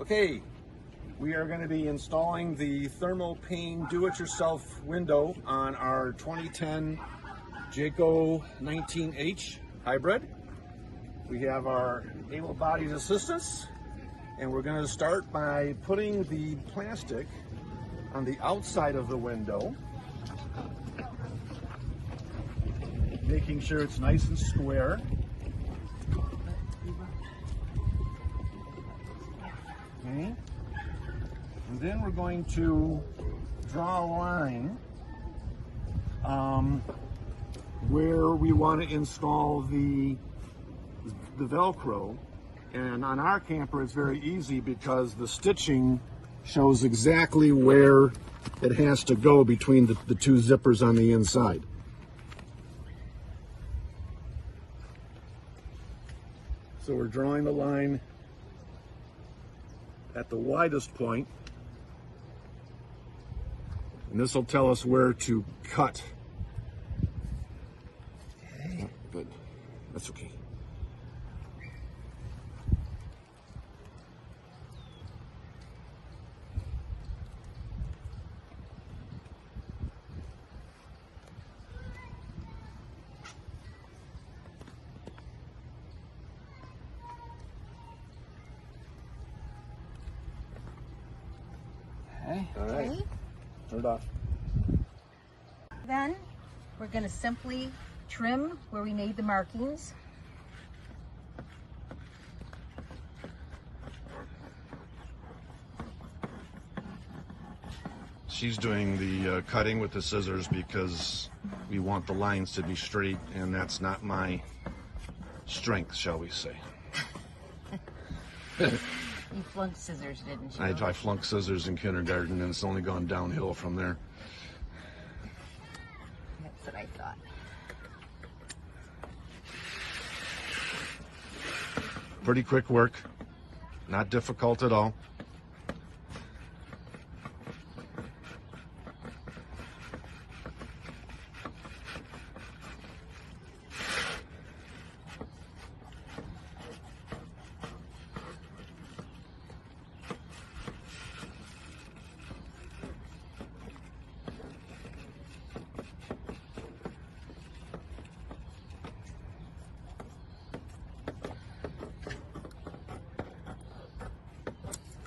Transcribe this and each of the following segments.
Okay, we are going to be installing the ThermoPane do-it-yourself window on our 2010 Jayco 19H hybrid. We have our able-bodied assistants, and we're going to start by putting the plastic on the outside of the window, making sure it's nice and square. Okay. And then we're going to draw a line where we want to install the Velcro. And on our camper it's very easy because the stitching shows exactly where it has to go between the two zippers on the inside. So we're drawing the line at the widest point, and this will tell us where to cut. Okay. Good. That's okay. All right. Okay. Turn it off. Then we're going to simply trim where we made the markings. She's doing the cutting with the scissors because we want the lines to be straight, and that's not my strength, shall we say. You flunked scissors, didn't you? I flunked scissors in kindergarten, and it's only gone downhill from there. That's what I thought. Pretty quick work, not difficult at all.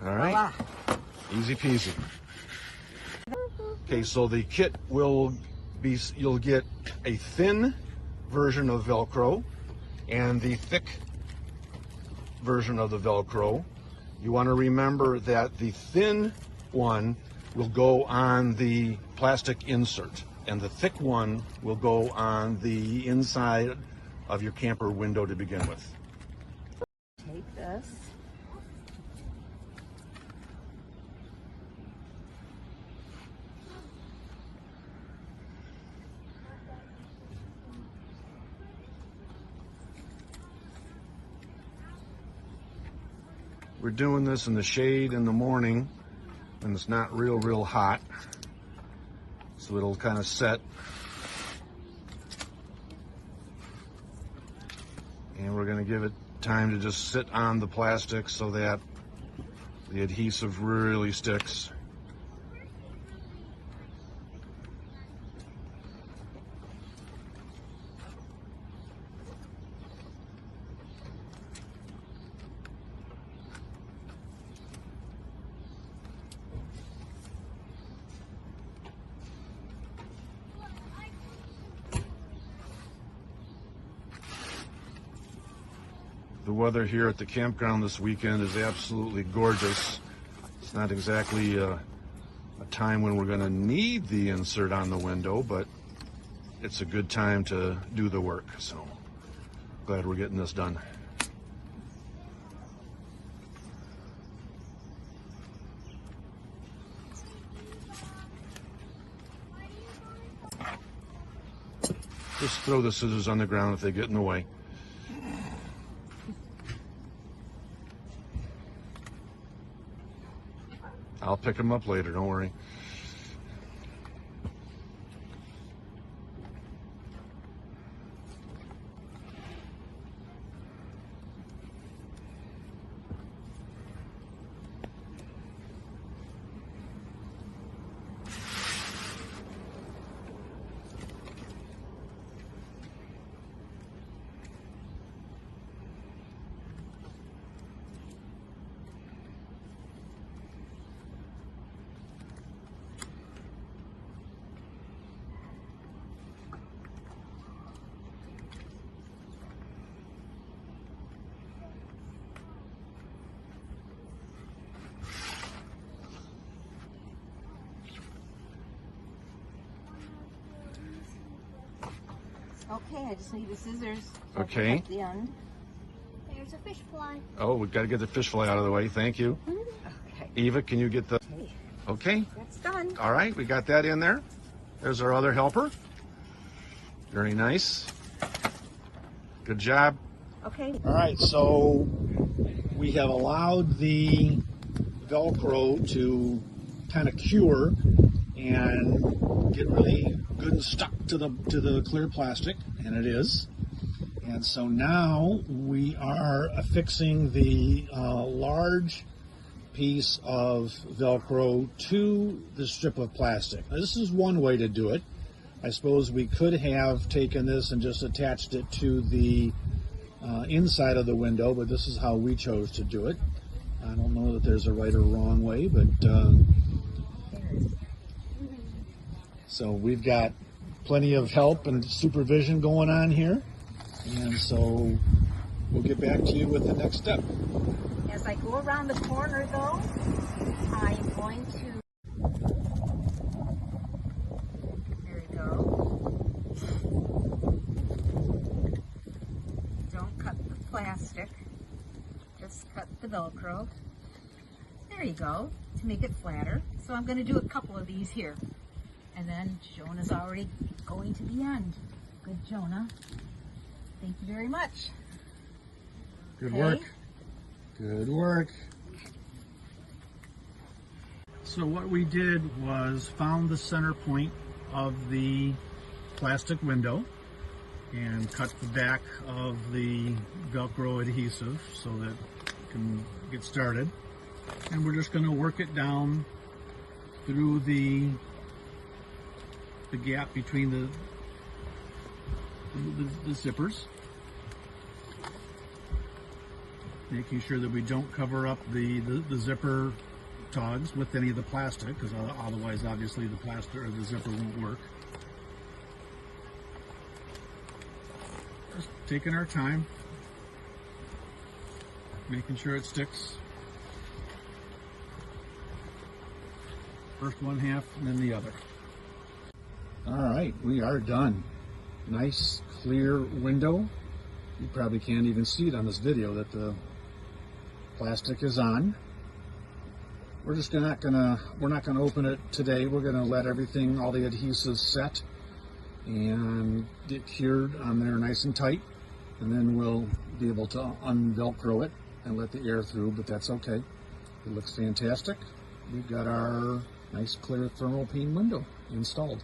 All right, Voila. easy peasy. Okay, so the kit will be, you'll get a thin version of Velcro and the thick version of the Velcro. You want to remember that the thin one will go on the plastic insert, and the thick one will go on the inside of your camper window to begin with. Take this. We're doing this in the shade in the morning when it's not real hot, so it'll kind of set. And we're going to give it time to just sit on the plastic so that the adhesive really sticks. The weather here at the campground this weekend is absolutely gorgeous. It's not exactly a time when we're going to need the insert on the window, but it's a good time to do the work. So glad we're getting this done. Just throw the scissors on the ground if they get in the way. I'll pick them up later, don't worry. Okay, I just need the scissors. to Okay. cut the end. There's a fish fly. Oh, we've got to get the fish fillet out of the way. Thank you. Okay, Eva, can you get the... okay, Okay. that's done. All right, we got that in there. There's our other helper. Very nice. Good job. Okay, All right, so we have allowed the Velcro to kind of cure and get really good and stuck to the clear plastic, and it is. And so now we are affixing the large piece of Velcro to the strip of plastic. Now, this is one way to do it. I suppose we could have taken this and just attached it to the inside of the window, but this is how we chose to do it. I don't know that there's a right or wrong way, but so we've got plenty of help and supervision going on here, and so we'll get back to you with the next step. as I go around the corner though, I'm going to, there we go. Don't cut the plastic, just cut the Velcro. There you go, to make it flatter. So I'm going to do a couple of these here. And then Jonah's already going to the end. Good, Jonah. Thank you very much. Good Okay. work. Good work. So what we did was found the center point of the plastic window and cut the back of the Velcro adhesive so that it can get started. And we're just going to work it down through the gap between the zippers, making sure that we don't cover up the zipper tags with any of the plastic, because otherwise obviously the plastic or the zipper won't work. Just taking our time, making sure it sticks. First one half and then the other. All right, we are done. Nice clear window. You probably can't even see it on this video that the plastic is on. We're not gonna open it today. We're gonna let everything, all the adhesives set and get cured on there nice and tight, and then we'll be able to un-Velcro it and let the air through, but that's okay. It looks fantastic. We've got our nice clear thermal pane window installed.